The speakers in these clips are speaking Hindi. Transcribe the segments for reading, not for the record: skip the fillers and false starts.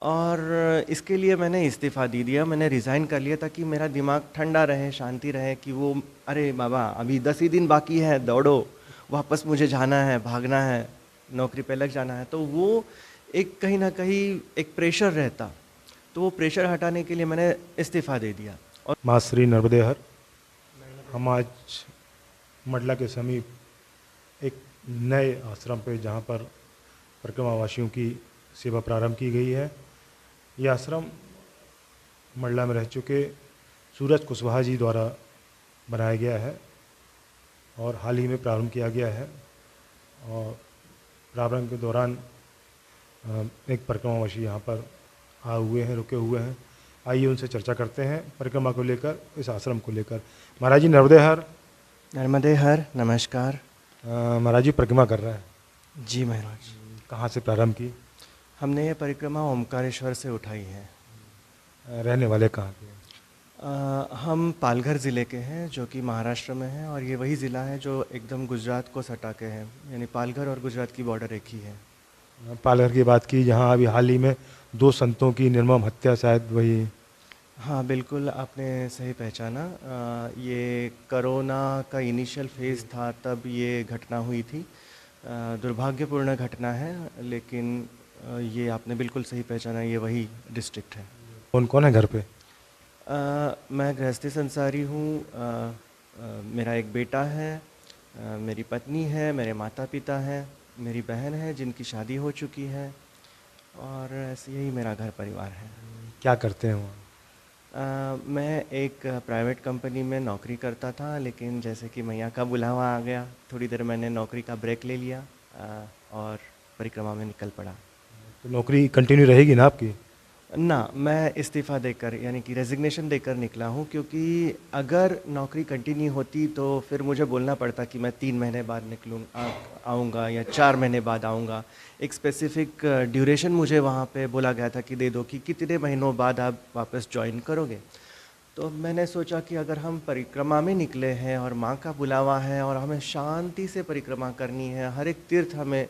और इसके लिए मैंने इस्तीफ़ा दे दिया, मैंने रिज़ाइन कर लिया ताकि मेरा दिमाग ठंडा रहे, शांति रहे कि वो अरे बाबा अभी 10 ही दिन बाकी है, दौड़ो, वापस मुझे जाना है, भागना है, नौकरी पे लग जाना है। तो वो एक कहीं न कहीं एक प्रेशर रहता, तो वो प्रेशर हटाने के लिए मैंने इस्तीफ़ा दे दिया। और माँ श्री नर्मदे हर। हम आज मंडला के समीप एक नए आश्रम पे जहाँ पर परिक्रमावासियों की सेवा प्रारंभ की गई है। यह आश्रम मंडला में रह चुके सूरज कुशवाहा जी द्वारा बनाया गया है और हाल ही में प्रारंभ किया गया है। और प्रारंभ के दौरान एक परिक्रमावासी यहाँ पर आए हुए हैं, रुके हुए हैं। आइए उनसे चर्चा करते हैं परिक्रमा को लेकर, इस आश्रम को लेकर। महाराज जी नर्मदे हर। नर्मदे हर, नमस्कार। महाराज जी परिक्रमा कर रहे हैं, जी महाराज। कहाँ से प्रारंभ की? हमने ये परिक्रमा ओमकारेश्वर से उठाई है। रहने वाले कहाँ के? हम पालघर ज़िले के हैं जो कि महाराष्ट्र में है, और ये वही ज़िला है जो एकदम गुजरात को सटा के है, यानी पालघर और गुजरात की बॉर्डर एक ही है। पालघर की बात की, जहाँ अभी हाल ही में 2 संतों की निर्मम हत्या, शायद वही? हाँ बिल्कुल, आपने सही पहचाना। ये कोरोना का इनिशियल फेज़ था, तब ये घटना हुई थी। दुर्भाग्यपूर्ण घटना है, लेकिन ये आपने बिल्कुल सही पहचाना, ये वही डिस्ट्रिक्ट है। कौन कौन है घर पे? मैं गृहस्थी संसारी हूँ। मेरा एक बेटा है, मेरी पत्नी है, मेरे माता पिता हैं, मेरी बहन है जिनकी शादी हो चुकी है, और ऐसे यही मेरा घर परिवार है। क्या करते हैं वहाँ? मैं एक प्राइवेट कंपनी में नौकरी करता था, लेकिन जैसे कि मैया का बुलावा आ गया, थोड़ी देर मैंने नौकरी का ब्रेक ले लिया और परिक्रमा में निकल पड़ा। तो नौकरी कंटिन्यू रहेगी ना आपकी? ना, मैं इस्तीफ़ा देकर यानी कि रेजिग्नेशन देकर निकला हूँ, क्योंकि अगर नौकरी कंटिन्यू होती तो फिर मुझे बोलना पड़ता कि मैं 3 महीने बाद आऊँगा या 4 महीने बाद आऊँगा। एक स्पेसिफ़िक ड्यूरेशन मुझे वहाँ पे बोला गया था कि दे दो कि कितने महीनों बाद आप वापस जॉइन करोगे। तो मैंने सोचा कि अगर हम परिक्रमा में निकले हैं और माँ का बुलावा है और हमें शांति से परिक्रमा करनी है, हर एक तीर्थ हमें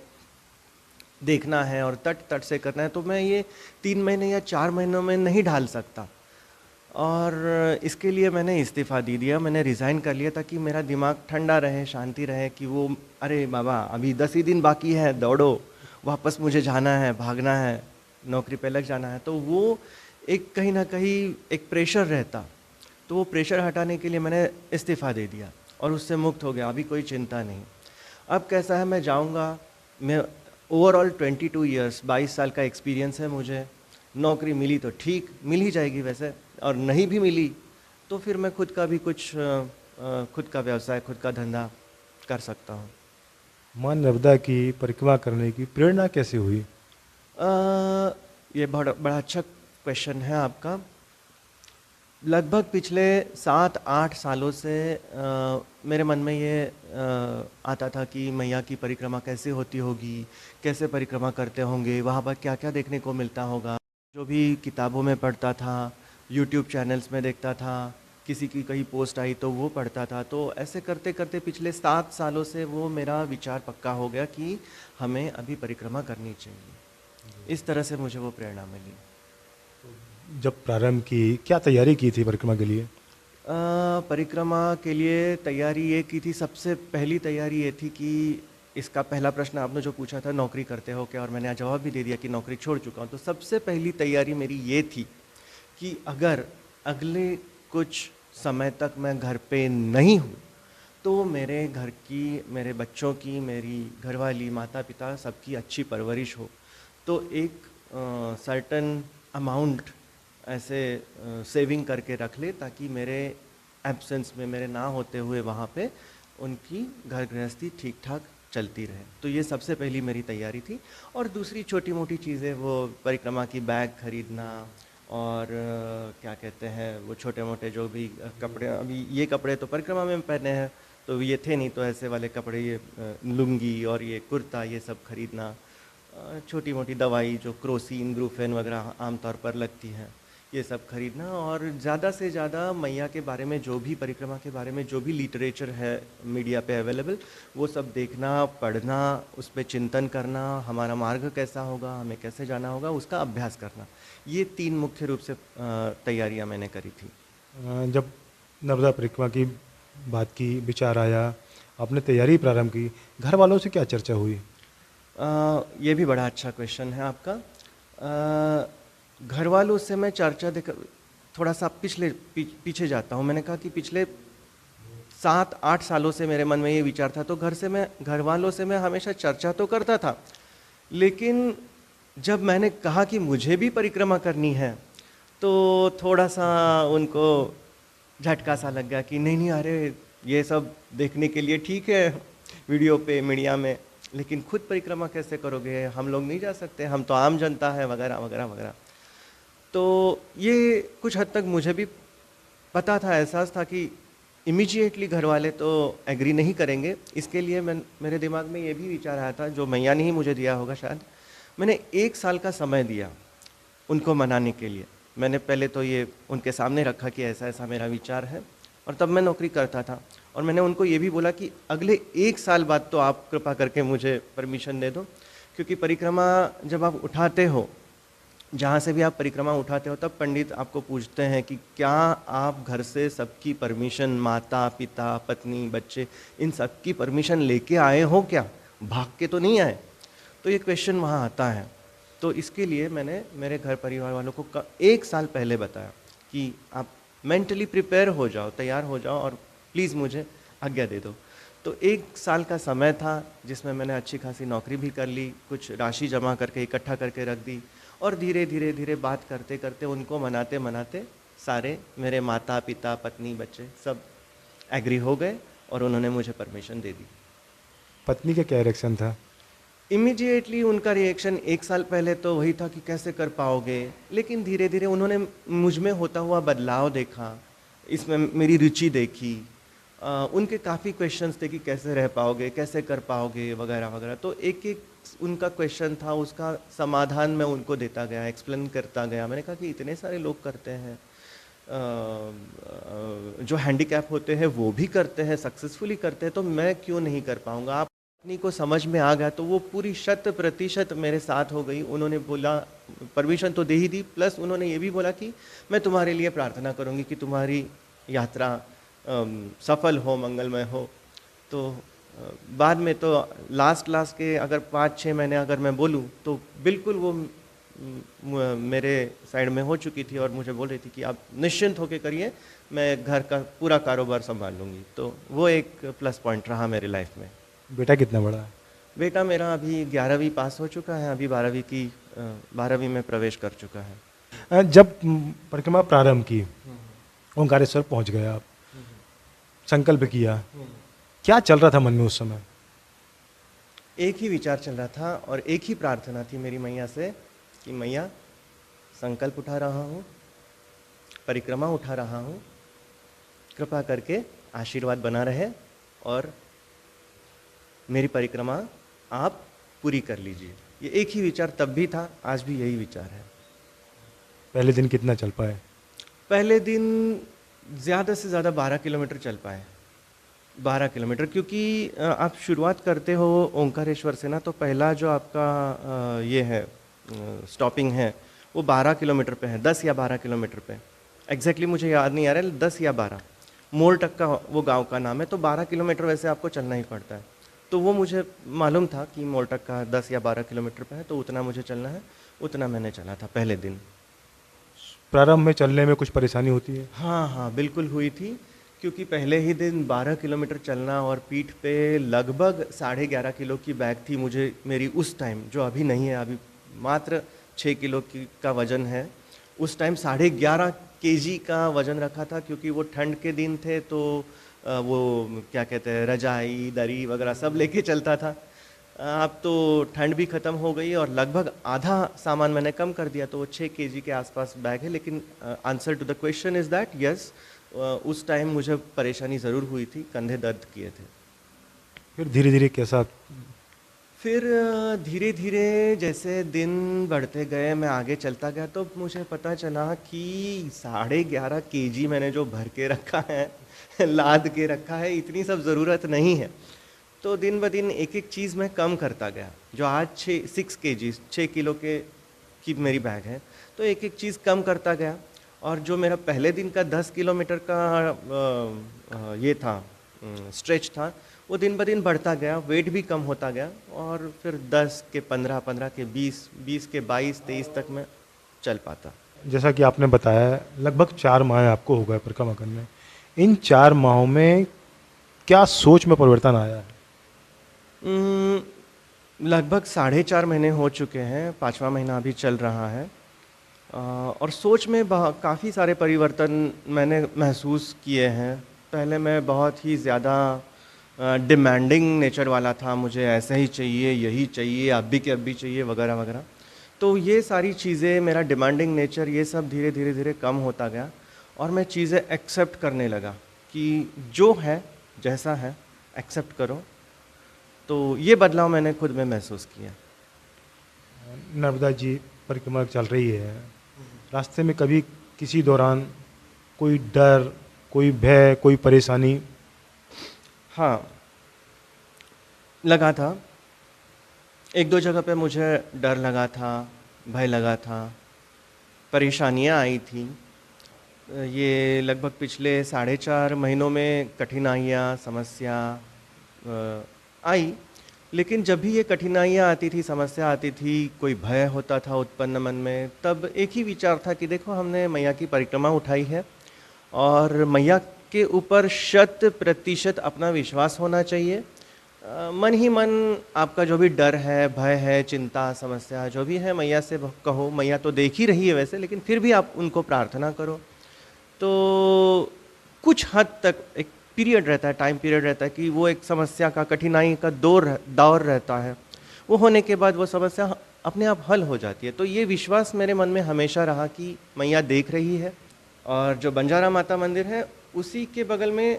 देखना है और तट तट से करना है, तो मैं ये 3 महीने या 4 महीनों में नहीं ढाल सकता। और इसके लिए मैंने इस्तीफ़ा दे दिया, मैंने रिज़ाइन कर लिया ताकि मेरा दिमाग ठंडा रहे, शांति रहे कि वो अरे बाबा अभी 10 ही दिन बाकी है, दौड़ो, वापस मुझे जाना है, भागना है, नौकरी पे लग जाना है। तो वो एक कहीं न कहीं एक प्रेशर रहता, तो वो प्रेशर हटाने के लिए मैंने इस्तीफ़ा दे दिया और उससे मुक्त हो गया, अभी कोई चिंता नहीं। अब कैसा है, मैं जाऊँगा, मैं ओवरऑल 22 ईयर्स 22 साल का एक्सपीरियंस है मुझे। नौकरी मिली तो ठीक, मिल ही जाएगी वैसे, और नहीं भी मिली तो फिर मैं खुद का भी कुछ खुद का व्यवसाय, खुद का धंधा कर सकता हूँ। माँ नर्मदा की परिक्रमा करने की प्रेरणा कैसे हुई? ये बड़ा बड़ा अच्छा क्वेश्चन है आपका। लगभग पिछले 7-8 सालों से मेरे मन में ये आता था कि मैया की परिक्रमा कैसे होती होगी, कैसे परिक्रमा करते होंगे, वहाँ पर क्या क्या देखने को मिलता होगा। जो भी किताबों में पढ़ता था, यूट्यूब चैनल्स में देखता था, किसी की कहीं पोस्ट आई तो वो पढ़ता था, तो ऐसे करते करते पिछले 7 सालों से वो मेरा विचार पक्का हो गया कि हमें अभी परिक्रमा करनी चाहिए। इस तरह से मुझे वो प्रेरणा मिली। जब प्रारंभ की, क्या तैयारी की थी परिक्रमा के लिए? परिक्रमा के लिए तैयारी ये की थी, सबसे पहली तैयारी ये थी कि इसका पहला प्रश्न आपने जो पूछा था, नौकरी करते हो क्या, और मैंने जवाब भी दे दिया कि नौकरी छोड़ चुका हूँ। तो सबसे पहली तैयारी मेरी ये थी कि अगर अगले कुछ समय तक मैं घर पे नहीं हूँ तो मेरे घर की, मेरे बच्चों की, मेरी घरवाली, माता पिता सबकी अच्छी परवरिश हो। तो एक सर्टन अमाउंट ऐसे सेविंग करके रख ले ताकि मेरे एब्सेंस में, मेरे ना होते हुए वहाँ पे उनकी घर गृहस्थी ठीक ठाक चलती रहे। तो ये सबसे पहली मेरी तैयारी थी। और दूसरी छोटी मोटी चीज़ें, वो परिक्रमा की बैग खरीदना, और क्या कहते हैं वो छोटे मोटे जो भी कपड़े, अभी ये कपड़े तो परिक्रमा में पहने हैं तो ये थे नहीं, तो ऐसे वाले कपड़े, ये लुंगी और ये कुर्ता, ये सब खरीदना, छोटी मोटी दवाई जो क्रोसिन, ब्रूफेन वगैरह आमतौर पर लगती हैं, ये सब खरीदना, और ज़्यादा से ज़्यादा मैया के बारे में जो भी, परिक्रमा के बारे में जो भी लिटरेचर है मीडिया पे अवेलेबल, वो सब देखना, पढ़ना, उस पर चिंतन करना, हमारा मार्ग कैसा होगा, हमें कैसे जाना होगा, उसका अभ्यास करना। ये 3 मुख्य रूप से तैयारियां मैंने करी थी। जब नर्मदा परिक्रमा की बात की, विचार आया, आपने तैयारी प्रारंभ की, घर वालों से क्या चर्चा हुई? ये भी बड़ा अच्छा क्वेश्चन है आपका। घर वालों से मैं चर्चा देकर थोड़ा सा पीछे जाता हूँ। मैंने कहा कि पिछले 7-8 सालों से मेरे मन में ये विचार था, तो घर वालों से मैं हमेशा चर्चा तो करता था, लेकिन जब मैंने कहा कि मुझे भी परिक्रमा करनी है, तो थोड़ा सा उनको झटका सा लग गया कि नहीं नहीं, अरे ये सब देखने के लिए ठीक है वीडियो पे, मीडिया में, लेकिन खुद परिक्रमा कैसे करोगे, हम लोग नहीं जा सकते, हम तो आम जनता है, वगैरह वगैरह वगैरह। तो ये कुछ हद तक मुझे भी पता था, एहसास था कि इमीडिएटली घर वाले तो एग्री नहीं करेंगे। इसके लिए मेरे दिमाग में ये भी विचार आया था, जो मैया ने ही मुझे दिया होगा शायद। मैंने 1 साल का समय दिया उनको मनाने के लिए। मैंने पहले तो ये उनके सामने रखा कि ऐसा ऐसा मेरा विचार है, और तब मैं नौकरी करता था, और मैंने उनको ये भी बोला कि अगले 1 साल बाद तो आप कृपा करके मुझे परमिशन दे दो, क्योंकि परिक्रमा जब आप उठाते हो, जहाँ से भी आप परिक्रमा उठाते हो, तब पंडित आपको पूछते हैं कि क्या आप घर से सबकी परमिशन, माता पिता पत्नी बच्चे, इन सब की परमिशन लेके आए हो क्या, भाग के तो नहीं आए। तो ये क्वेश्चन वहाँ आता है। तो इसके लिए मैंने मेरे घर परिवार वालों को 1 साल पहले बताया कि आप मेंटली प्रिपेयर हो जाओ, तैयार हो जाओ, और प्लीज़ मुझे आज्ञा दे दो। तो 1 साल का समय था जिसमें मैंने अच्छी खासी नौकरी भी कर ली, कुछ राशि जमा करके इकट्ठा करके रख दी, और धीरे धीरे धीरे बात करते करते, उनको मनाते मनाते, सारे मेरे माता पिता पत्नी बच्चे सब एग्री हो गए, और उन्होंने मुझे परमिशन दे दी। पत्नी का क्या रिएक्शन था? इमीडिएटली उनका रिएक्शन 1 साल पहले तो वही था कि कैसे कर पाओगे, लेकिन धीरे धीरे उन्होंने मुझ में होता हुआ बदलाव देखा, इसमें मेरी रुचि देखी। उनके काफ़ी क्वेश्चंस थे कि कैसे रह पाओगे, कैसे कर पाओगे, वगैरह वगैरह। तो एक एक उनका क्वेश्चन था, उसका समाधान मैं उनको देता गया, एक्सप्लेन करता गया। मैंने कहा कि इतने सारे लोग करते हैं, जो हैंडीकैप होते हैं वो भी करते हैं, सक्सेसफुली करते हैं, तो मैं क्यों नहीं कर पाऊँगा। आप अपनी को समझ में आ गया तो वो पूरी 100% मेरे साथ हो गई। उन्होंने बोला, परमिशन तो दे ही दी, प्लस उन्होंने ये भी बोला कि मैं तुम्हारे लिए प्रार्थना करूँगी कि तुम्हारी यात्रा सफल हो, मंगलमय हो। तो बाद में तो लास्ट के अगर 5-6 महीने अगर मैं बोलूँ, तो बिल्कुल वो मेरे साइड में हो चुकी थी, और मुझे बोल रही थी कि आप निश्चिंत होकर करिए, मैं घर का पूरा कारोबार संभाल लूँगी। तो वो एक प्लस पॉइंट रहा मेरे लाइफ में। बेटा कितना बड़ा है? बेटा मेरा अभी 11वीं पास हो चुका है, अभी 12वीं में प्रवेश कर चुका है। जब परिक्रमा प्रारंभ की, ओंकारेश्वर पहुंच गए आप, संकल्प किया, क्या चल रहा था मन में उस समय? एक ही विचार चल रहा था, और एक ही प्रार्थना थी मेरी मैया से कि मैया, संकल्प उठा रहा हूँ, परिक्रमा उठा रहा हूँ, कृपा करके आशीर्वाद बना रहे, और मेरी परिक्रमा आप पूरी कर लीजिए। ये एक ही विचार तब भी था, आज भी यही विचार है। पहले दिन कितना चल पाए? पहले दिन ज़्यादा से ज़्यादा 12 किलोमीटर चल पाए। 12 किलोमीटर, क्योंकि आप शुरुआत करते हो ओंकारेश्वर से ना, तो पहला जो आपका ये है स्टॉपिंग है, वो 12 किलोमीटर पे है, 10 या 12 किलोमीटर पे। एग्जैक्टली मुझे याद नहीं आ रहा है, 10 या 12 मोरटक का वो गांव का नाम है। तो 12 किलोमीटर वैसे आपको चलना ही पड़ता है। तो वो मुझे मालूम था कि मोरटक का 10 या 12 किलोमीटर पे है, तो उतना मुझे चलना है, उतना मैंने चला था पहले दिन। प्रारंभ में चलने में कुछ परेशानी होती है? हाँ हाँ, बिल्कुल हुई थी, क्योंकि पहले ही दिन 12 किलोमीटर चलना, और पीठ पे लगभग 11.5 किलो की बैग थी मुझे, मेरी उस टाइम, जो अभी नहीं है, अभी मात्र 6 किलो का वज़न है। उस टाइम 11.5 केजी का वज़न रखा था, क्योंकि वो ठंड के दिन थे, तो वो क्या कहते हैं, रजाई दरी वगैरह सब लेके चलता था। अब तो ठंड भी ख़त्म हो गई, और लगभग आधा सामान मैंने कम कर दिया, तो वो 6 केजी के आसपास बैग है। लेकिन answer to the question is that yes, उस टाइम मुझे परेशानी ज़रूर हुई थी, कंधे दर्द किए थे। फिर धीरे धीरे कैसा फिर धीरे धीरे जैसे दिन बढ़ते गए, मैं आगे चलता गया, तो मुझे पता चला कि 11.5 kg मैंने जो भर के रखा है लाद के रखा है, इतनी सब ज़रूरत नहीं है। तो दिन ब दिन एक एक चीज़ मैं कम करता गया। जो आज 6 kg 6 किलो की मेरी बैग है, तो एक एक चीज़ कम करता गया। और जो मेरा पहले दिन का 10 किलोमीटर का ये था, स्ट्रेच था, वो दिन ब दिन बढ़ता गया, वेट भी कम होता गया, और फिर 10 के 15, 15 के 20, 20 के 22, 23 तक मैं चल पाता। जैसा कि आपने बताया लगभग 4 माह आपको हो गए परिक्रमा करने। इन 4 माहों में क्या सोच में परिवर्तन आया है? उम, लगभग 4.5 महीने हो चुके हैं, 5वां महीना अभी चल रहा है। और सोच में काफ़ी सारे परिवर्तन मैंने महसूस किए हैं। पहले मैं बहुत ही ज़्यादा डिमांडिंग नेचर वाला था, मुझे ऐसा ही चाहिए, यही चाहिए, अभी के अभी चाहिए, वगैरह वगैरह। तो ये सारी चीज़ें, मेरा डिमांडिंग नेचर, ये सब धीरे धीरे धीरे कम होता गया, और मैं चीज़ें एक्सेप्ट करने लगा कि जो है, जैसा है, एक्सेप्ट करो। तो ये बदलाव मैंने खुद में महसूस किया। नर्मदा जी परिक्रमा चल रही है, रास्ते में कभी किसी दौरान कोई डर, कोई भय, कोई परेशानी? हाँ, लगा था। एक दो जगह पे मुझे डर लगा था, भय लगा था, परेशानियाँ आई थी। ये लगभग पिछले 4.5 महीनों में कठिनाइयाँ, समस्या आई। लेकिन जब भी ये कठिनाइयाँ आती थी, समस्या आती थी, कोई भय होता था उत्पन्न मन में, तब एक ही विचार था कि देखो, हमने मैया की परिक्रमा उठाई है, और मैया के ऊपर 100% अपना विश्वास होना चाहिए। मन ही मन आपका जो भी डर है, भय है, चिंता, समस्या जो भी है, मैया से कहो। मैया तो देख ही रही है वैसे, लेकिन फिर भी आप उनको प्रार्थना करो। तो कुछ हद तक एक पीरियड रहता है, टाइम पीरियड रहता है कि वो एक समस्या का, कठिनाई का दौर रहता है। वो होने के बाद वो समस्या अपने आप हल हो जाती है। तो ये विश्वास मेरे मन में हमेशा रहा कि मैया देख रही है। और जो बंजारा माता मंदिर है, उसी के बगल में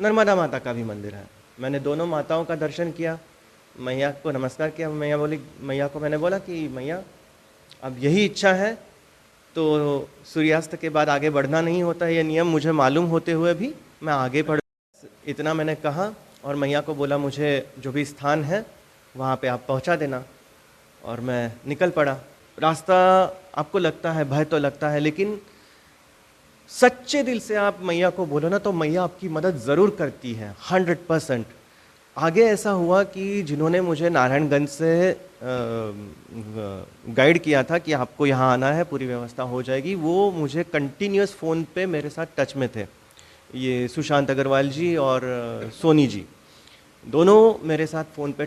नर्मदा माता का भी मंदिर है। मैंने दोनों माताओं का दर्शन किया, मैया को नमस्कार किया। मैया को मैंने बोला कि मैया, अब यही इच्छा है तो सूर्यास्त के बाद आगे बढ़ना नहीं होता है, ये नियम मुझे मालूम होते हुए भी मैं आगे बढ़, इतना मैंने कहा। और मैया को बोला, मुझे जो भी स्थान है वहाँ पे आप पहुँचा देना। और मैं निकल पड़ा। रास्ता आपको लगता है, भय तो लगता है, लेकिन सच्चे दिल से आप मैया को बोलो ना, तो मैया आपकी मदद ज़रूर करती है, 100%। आगे ऐसा हुआ कि जिन्होंने मुझे नारायणगंज से गाइड किया था कि आपको यहाँ आना है, पूरी व्यवस्था हो जाएगी, वो मुझे कंटिन्यूस फ़ोन पे मेरे साथ टच में थे। ये सुशांत अग्रवाल जी और सोनी जी, दोनों मेरे साथ फ़ोन पे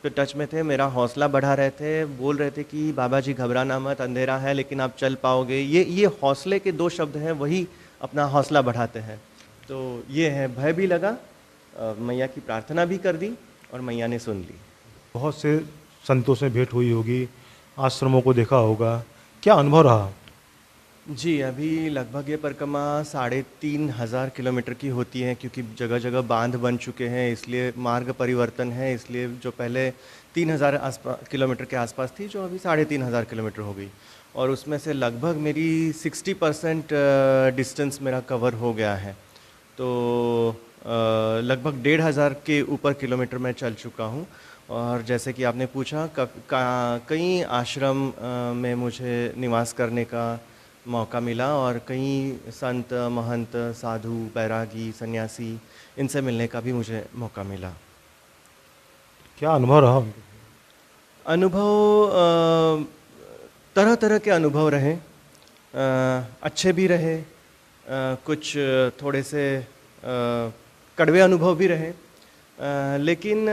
टच में थे। मेरा हौसला बढ़ा रहे थे, बोल रहे थे कि बाबा जी घबराना मत, अंधेरा है लेकिन आप चल पाओगे। ये हौसले के 2 शब्द हैं, वही अपना हौसला बढ़ाते हैं। तो ये है, भय भी लगा, मैया की प्रार्थना भी कर दी, और मैया ने सुन ली। बहुत से संतों से भेंट हुई होगी, आश्रमों को देखा होगा, क्या अनुभव रहा? जी, अभी लगभग ये परिक्रमा 3,500 किलोमीटर की होती है, क्योंकि जगह जगह बांध बन चुके हैं, इसलिए मार्ग परिवर्तन है। इसलिए जो पहले 3,000 किलोमीटर के आसपास थी, जो अभी 3,500 किलोमीटर हो गई। और उसमें से लगभग मेरी 60% डिस्टेंस मेरा कवर हो गया है। तो लगभग 1,500 के ऊपर किलोमीटर मैं चल चुका हूँ। और जैसे कि आपने पूछा, कई आश्रम में मुझे निवास करने का मौका मिला, और कई संत, महंत, साधु, बैरागी, सन्यासी, इनसे मिलने का भी मुझे मौका मिला। क्या अनुभव रहा? अनुभव तरह तरह के अनुभव रहे। अच्छे भी रहे, कुछ थोड़े से कड़वे अनुभव भी रहे। लेकिन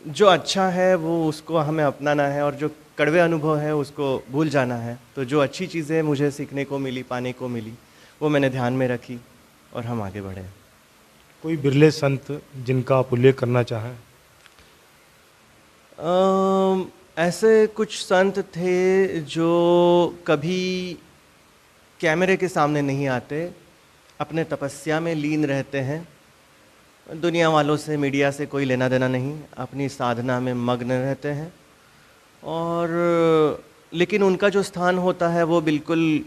जो अच्छा है वो उसको हमें अपनाना है, और जो कड़वे अनुभव है उसको भूल जाना है। तो जो अच्छी चीज़ें मुझे सीखने को मिली, पाने को मिली, वो मैंने ध्यान में रखी, और हम आगे बढ़े। कोई बिरले संत जिनका आप उल्लेख करना चाहें? ऐसे कुछ संत थे जो कभी कैमरे के सामने नहीं आते, अपने तपस्या में लीन रहते हैं, दुनिया वालों से, मीडिया से कोई लेना देना नहीं, अपनी साधना में मग्न रहते हैं। और लेकिन उनका जो स्थान होता है वो बिल्कुल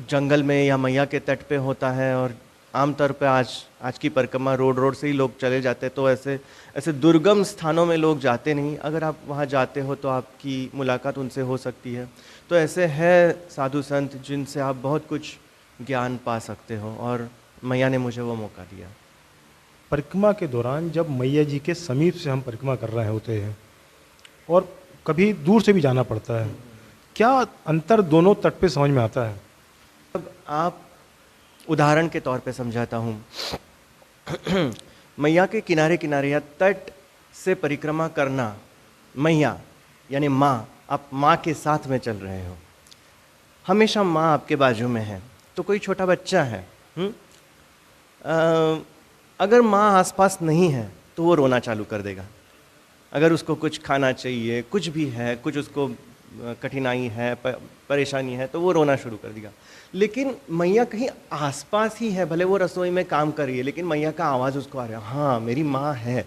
जंगल में या मैया के तट पे होता है। और आमतौर पे आज की परिक्रमा रोड रोड से ही लोग चले जाते हैं, तो ऐसे ऐसे दुर्गम स्थानों में लोग जाते नहीं। अगर आप वहाँ जाते हो तो आपकी मुलाकात उनसे हो सकती है। तो ऐसे है साधु संत जिनसे आप बहुत कुछ ज्ञान पा सकते हो, और मैया ने मुझे वो मौका दिया। परिक्रमा के दौरान जब मैया जी के समीप से हम परिक्रमा कर रहे होते हैं और कभी दूर से भी जाना पड़ता है, क्या अंतर दोनों तट पे समझ में आता है? अब आप उदाहरण के तौर पे समझाता हूँ। मैया के किनारे किनारे या तट से परिक्रमा करना, मैया यानी माँ, आप माँ के साथ में चल रहे हो, हमेशा माँ आपके बाजू में है। तो कोई छोटा बच्चा है, अगर माँ आसपास नहीं है तो वो रोना चालू कर देगा। अगर उसको कुछ खाना चाहिए, कुछ भी है, कुछ उसको कठिनाई है, परेशानी है, तो वो रोना शुरू कर देगा। लेकिन मैया कहीं आसपास ही है, भले वो रसोई में काम कर रही है, लेकिन मैया का आवाज़ उसको आ रहा है, हाँ मेरी माँ है,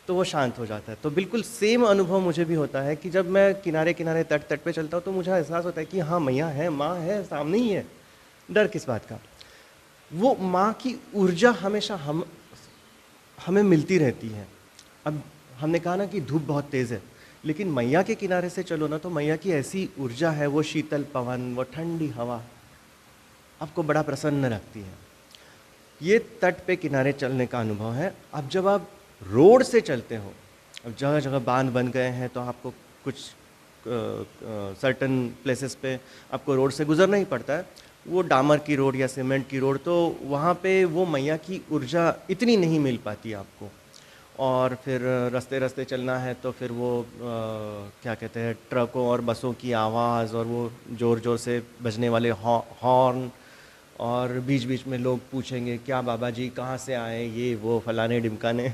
तो वो शांत हो जाता है। तो बिल्कुल सेम अनुभव मुझे भी होता है कि जब मैं किनारे किनारे तट पे चलता हूँ तो मुझे एहसास होता है कि हाँ मैया है, माँ है, सामने ही है, डर किस बात का। वो माँ की ऊर्जा हमेशा हमें मिलती रहती है। अब हमने कहा ना कि धूप बहुत तेज़ है, लेकिन मैया के किनारे से चलो ना तो मैया की ऐसी ऊर्जा है, वो शीतल पवन, वो ठंडी हवा आपको बड़ा प्रसन्न रखती है। ये तट पे किनारे चलने का अनुभव है। अब जब आप रोड से चलते हो, अब जगह जगह बांध बन गए हैं, तो आपको कुछ सर्टन प्लेसेस पे आपको रोड से गुजरना ही पड़ता है, वो डामर की रोड या सीमेंट की रोड, तो वहाँ पे वो मैया की ऊर्जा इतनी नहीं मिल पाती आपको। और फिर रास्ते रास्ते चलना है तो फिर वो क्या कहते हैं, ट्रकों और बसों की आवाज़, और वो ज़ोर ज़ोर से बजने वाले हॉर्न, और बीच बीच में लोग पूछेंगे क्या बाबा जी कहाँ से आए, ये वो फलाने ढिमकाने,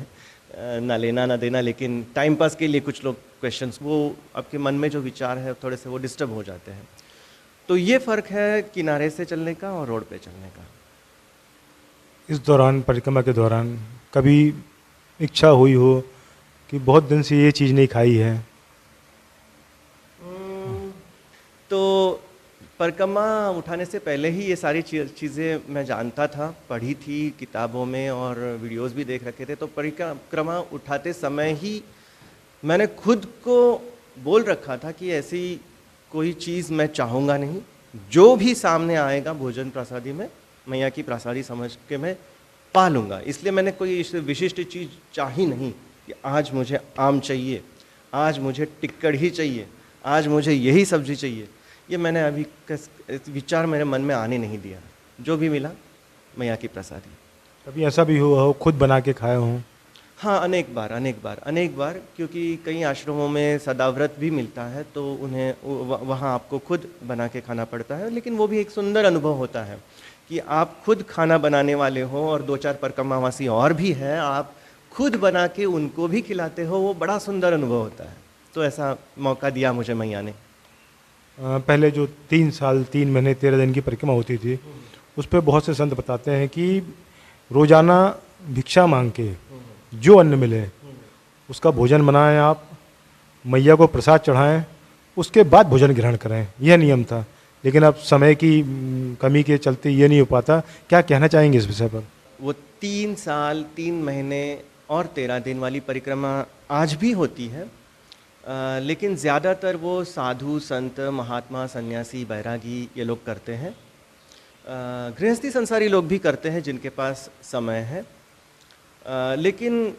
ना लेना ना देना, लेकिन टाइम पास के लिए कुछ लोग क्वेश्चंस, वो आपके मन में जो विचार है थोड़े से वो डिस्टर्ब हो जाते हैं। तो ये फ़र्क है किनारे से चलने का और रोड पे चलने का। इस दौरान, परिक्रमा के दौरान, कभी इच्छा हुई हो कि बहुत दिन से ये चीज़ नहीं खाई है? तो परिक्रमा उठाने से पहले ही ये सारी चीज़ें मैं जानता था, पढ़ी थी किताबों में और वीडियोस भी देख रखे थे। तो परिक्रमा उठाते समय ही मैंने खुद को बोल रखा था कि ऐसी कोई चीज़ मैं चाहूँगा नहीं, जो भी सामने आएगा भोजन प्रसादी में, मैया की प्रसादी समझ के मैं पा लूँगा। इसलिए मैंने कोई इस विशिष्ट चीज़ चाही नहीं कि आज मुझे आम चाहिए, आज मुझे टिक्कड़ ही चाहिए, आज मुझे यही सब्जी चाहिए। ये मैंने अभी विचार मेरे मन में आने नहीं दिया। जो भी मिला मैया की प्रसादी। कभी ऐसा भी हुआ हो खुद बना के खाए हों? हाँ, अनेक बार, क्योंकि कई आश्रमों में सदाव्रत भी मिलता है, तो उन्हें वहाँ आपको खुद बना के खाना पड़ता है। लेकिन वो भी एक सुंदर अनुभव होता है कि आप खुद खाना बनाने वाले हो और 2-4 परिक्रमावासी और भी हैं, आप खुद बना के उनको भी खिलाते हो, वो बड़ा सुंदर अनुभव होता है। तो ऐसा मौका दिया मुझे मैया ने। पहले जो 3 साल 3 महीने 13 दिन की परिक्रमा होती थी, उस पर बहुत से संत बताते हैं कि रोज़ाना भिक्षा मांग के जो अन्न मिले उसका भोजन बनाएं, आप मैया को प्रसाद चढ़ाएं, उसके बाद भोजन ग्रहण करें, यह नियम था। लेकिन अब समय की कमी के चलते ये नहीं हो पाता। क्या कहना चाहेंगे इस विषय पर? वो 3 साल 3 महीने और 13 दिन वाली परिक्रमा आज भी होती है, लेकिन ज़्यादातर वो साधु संत महात्मा सन्यासी बैरागी ये लोग करते हैं। गृहस्थी संसारी लोग भी करते हैं जिनके पास समय है। लेकिन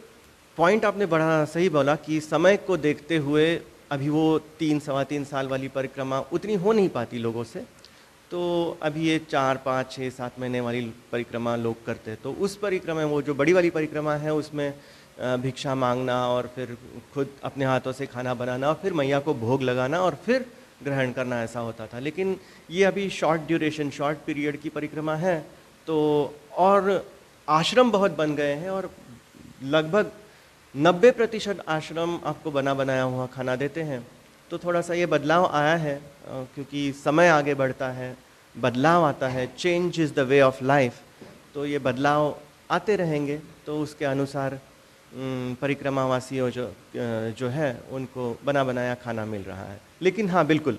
पॉइंट आपने बड़ा सही बोला कि समय को देखते हुए अभी वो 3-3.25 साल वाली परिक्रमा उतनी हो नहीं पाती लोगों से। तो अभी ये 4, 5, 6, 7 महीने वाली परिक्रमा लोग करते हैं। तो उस परिक्रमा, वो जो बड़ी वाली परिक्रमा है, उसमें भिक्षा मांगना और फिर खुद अपने हाथों से खाना बनाना और फिर मैया को भोग लगाना और फिर ग्रहण करना, ऐसा होता था। लेकिन ये अभी शॉर्ट ड्यूरेशन, शॉर्ट पीरियड की परिक्रमा है, तो और आश्रम बहुत बन गए हैं और लगभग 90% आश्रम आपको बना बनाया हुआ खाना देते हैं। तो थोड़ा सा ये बदलाव आया है, क्योंकि समय आगे बढ़ता है, बदलाव आता है, change is the way of life. तो ये बदलाव आते रहेंगे, तो उसके अनुसार परिक्रमावासियों जो है उनको बना बनाया खाना मिल रहा है। लेकिन हाँ बिल्कुल,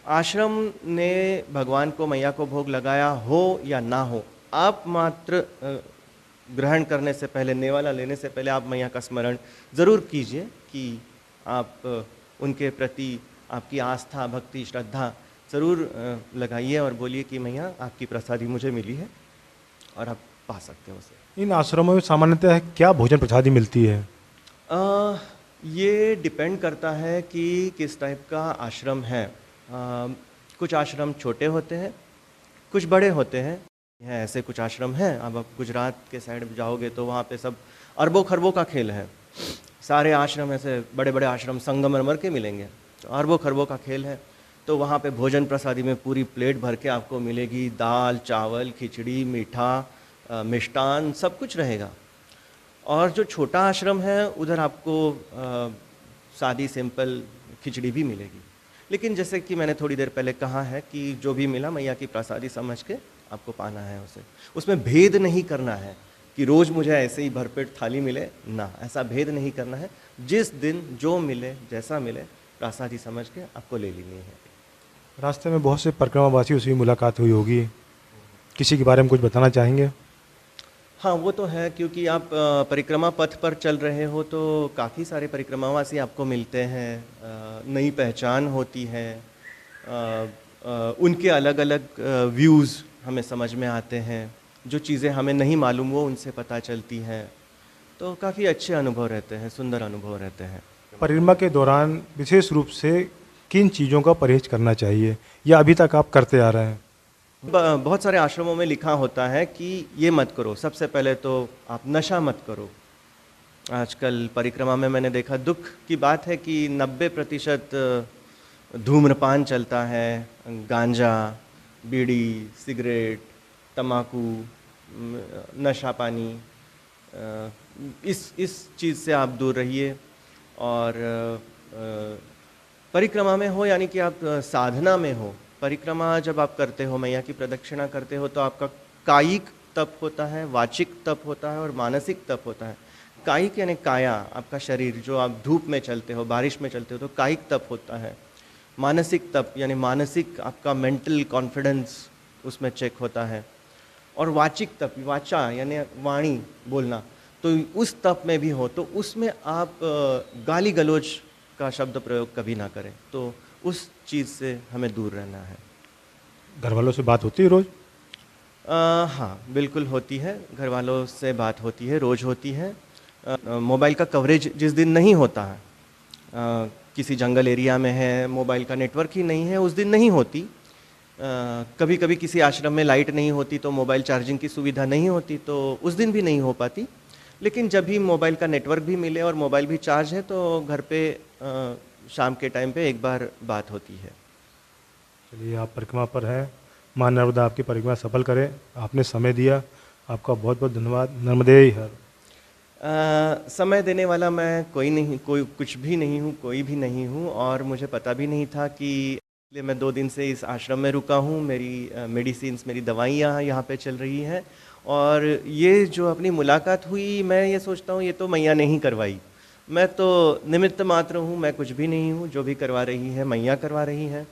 आश्रम ने भगवान को, मैया को भोग लगाया हो या ना हो, आप मात्र ग्रहण करने से पहले, नेवाला लेने से पहले आप मैया का स्मरण ज़रूर कीजिए कि आप उनके प्रति आपकी आस्था, भक्ति, श्रद्धा ज़रूर लगाइए और बोलिए कि मैया आपकी प्रसादी मुझे मिली है और आप पा सकते हो उसे। इन आश्रमों में सामान्यतः क्या भोजन प्रसादी मिलती है? ये डिपेंड करता है कि किस टाइप का आश्रम है। कुछ आश्रम छोटे होते हैं, कुछ बड़े होते हैं। ऐसे कुछ आश्रम हैं, अब आप गुजरात के साइड जाओगे तो वहाँ पे सब अरबों खरबों का खेल है। सारे आश्रम ऐसे बड़े बड़े आश्रम संगमरमर के मिलेंगे, तो अरबों खरबों का खेल है। तो वहाँ पे भोजन प्रसादी में पूरी प्लेट भर के आपको मिलेगी, दाल, चावल, खिचड़ी, मीठा, मिष्टान, सब कुछ रहेगा। और जो छोटा आश्रम है उधर आपको सादी सिंपल खिचड़ी भी मिलेगी। लेकिन जैसे कि मैंने थोड़ी देर पहले कहा है कि जो भी मिला मैया की प्रसादी समझ के आपको पाना है उसे। उसमें भेद नहीं करना है कि रोज़ मुझे ऐसे ही भरपेट थाली मिले, ना, ऐसा भेद नहीं करना है। जिस दिन जो मिले, जैसा मिले, प्रसादी समझ के आपको ले लेनी है। रास्ते में बहुत से परिक्रमावासियों से मुलाकात हुई होगी, किसी के बारे में कुछ बताना चाहेंगे? हाँ, वो तो है, क्योंकि आप परिक्रमा पथ पर चल रहे हो तो काफ़ी सारे परिक्रमावासी आपको मिलते हैं, नई पहचान होती है, उनके अलग अलग व्यूज़ हमें समझ में आते हैं, जो चीज़ें हमें नहीं मालूम वो उनसे पता चलती हैं। तो काफ़ी अच्छे अनुभव रहते हैं, सुंदर अनुभव रहते हैं। परिक्रमा के दौरान विशेष रूप से किन चीज़ों का परहेज करना चाहिए या अभी तक आप करते आ रहे हैं? बहुत सारे आश्रमों में लिखा होता है कि ये मत करो। सबसे पहले तो आप नशा मत करो। आजकल परिक्रमा में मैंने देखा, दुख की बात है कि 90% धूम्रपान चलता है, गांजा, बीड़ी, सिगरेट, तम्बाकू, नशा पानी। इस चीज़ से आप दूर रहिए। और परिक्रमा में हो यानी कि आप साधना में हो। परिक्रमा जब आप करते हो, मैया की प्रदक्षिणा करते हो, तो आपका कायिक तप होता है, वाचिक तप होता है और मानसिक तप होता है। कायिक यानी काया, आपका शरीर, जो आप धूप में चलते हो, बारिश में चलते हो, तो कायिक तप होता है। मानसिक तप यानी मानसिक आपका मेंटल कॉन्फिडेंस उसमें चेक होता है। और वाचिक तप, वाचा यानी वाणी बोलना, तो उस तप में भी हो तो उसमें आप गाली गलौज का शब्द प्रयोग कभी ना करें। तो उस चीज़ से हमें दूर रहना है। घर वालों से बात होती है रोज़? हाँ, बिल्कुल होती है, घर वालों से बात होती है, रोज़ होती है। मोबाइल का कवरेज जिस दिन नहीं होता है, किसी जंगल एरिया में है, मोबाइल का नेटवर्क ही नहीं है, उस दिन नहीं होती। कभी कभी किसी आश्रम में लाइट नहीं होती तो मोबाइल चार्जिंग की सुविधा नहीं होती, तो उस दिन भी नहीं हो पाती। लेकिन जब भी मोबाइल का नेटवर्क भी मिले और मोबाइल भी चार्ज है तो घर पे शाम के टाइम पे एक बार बात होती है। चलिए, आप परिक्रमा पर हैं, माँ नर्मदा आपकी परिक्रमा सफल करें। आपने समय दिया, आपका बहुत बहुत धन्यवाद। नर्मदे हर। समय देने वाला मैं कोई कुछ भी नहीं हूँ, कोई भी नहीं हूँ। और मुझे पता भी नहीं था कि, इसलिए मैं 2 दिन से इस आश्रम में रुका हूँ। मेरी मेडिसिन्स, मेरी दवाइयाँ यहाँ पे चल रही हैं। और ये जो अपनी मुलाकात हुई, मैं ये सोचता हूँ ये तो मैया ने ही करवाई। मैं तो निमित्त मात्र हूँ, मैं कुछ भी नहीं हूँ। जो भी करवा रही है मैया करवा रही है।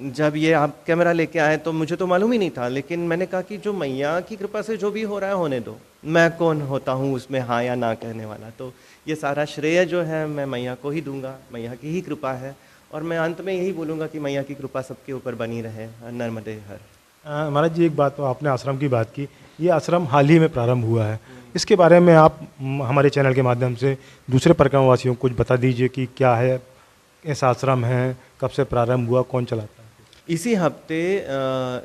जब ये आप कैमरा लेके आए तो मुझे तो मालूम ही नहीं था, लेकिन मैंने कहा कि जो मैया की कृपा से जो भी हो रहा है होने दो, मैं कौन होता हूँ उसमें हाँ या ना कहने वाला। तो ये सारा श्रेय जो है मैं मैया को ही दूंगा, मैया की ही कृपा है। और मैं अंत में यही बोलूँगा कि मैया की कृपा सबके ऊपर बनी रहे। नर्मदे हर। महाराज जी, एक बात तो आपने आश्रम की बात की, ये आश्रम हाल ही में प्रारंभ हुआ है, इसके बारे में आप हमारे चैनल के माध्यम से दूसरे परिक्रमावासियों को कुछ बता दीजिए कि क्या है, ऐसा आश्रम है, कब से प्रारंभ हुआ, कौन चलाता है? इसी हफ्ते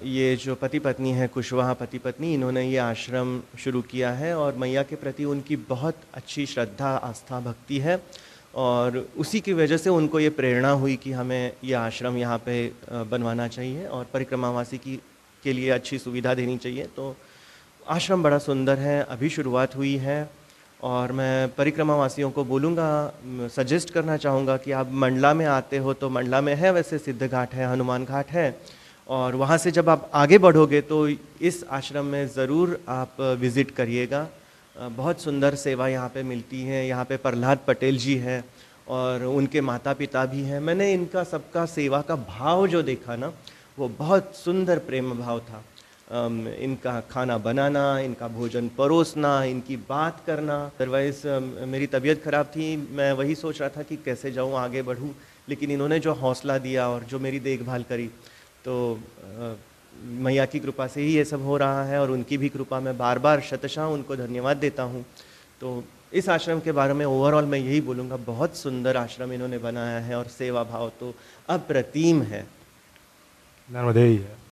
ये जो पति पत्नी है, कुशवाहा पति पत्नी, इन्होंने ये आश्रम शुरू किया है। और मैया के प्रति उनकी बहुत अच्छी श्रद्धा, आस्था, भक्ति है। और उसी की वजह से उनको ये प्रेरणा हुई कि हमें ये आश्रम यहाँ पे बनवाना चाहिए और परिक्रमावासी के लिए अच्छी सुविधा देनी चाहिए। तो आश्रम बड़ा सुंदर है, अभी शुरुआत हुई है। और मैं परिक्रमावासियों को बोलूँगा, सजेस्ट करना चाहूँगा कि आप मंडला में आते हो तो मंडला में है वैसे सिद्ध घाट है, हनुमान घाट है। और वहाँ से जब आप आगे बढ़ोगे तो इस आश्रम में ज़रूर आप विज़िट करिएगा। बहुत सुंदर सेवा यहाँ पे मिलती है। यहाँ पे प्रहलाद पटेल जी हैं और उनके माता पिता भी हैं। मैंने इनका सबका सेवा का भाव जो देखा ना, वो बहुत सुंदर प्रेम भाव था। इनका खाना बनाना, इनका भोजन परोसना, इनकी बात करना। अदरवाइज़ मेरी तबीयत ख़राब थी, मैं वही सोच रहा था कि कैसे जाऊँ, आगे बढ़ूँ, लेकिन इन्होंने जो हौसला दिया और जो मेरी देखभाल करी, तो मैया की कृपा से ही ये सब हो रहा है और उनकी भी कृपा, मैं बार बार शतशः उनको धन्यवाद देता हूँ। तो इस आश्रम के बारे में ओवरऑल मैं यही बोलूँगा, बहुत सुंदर आश्रम इन्होंने बनाया है और सेवा भाव तो अप्रतिम है। नर्मदे ही है।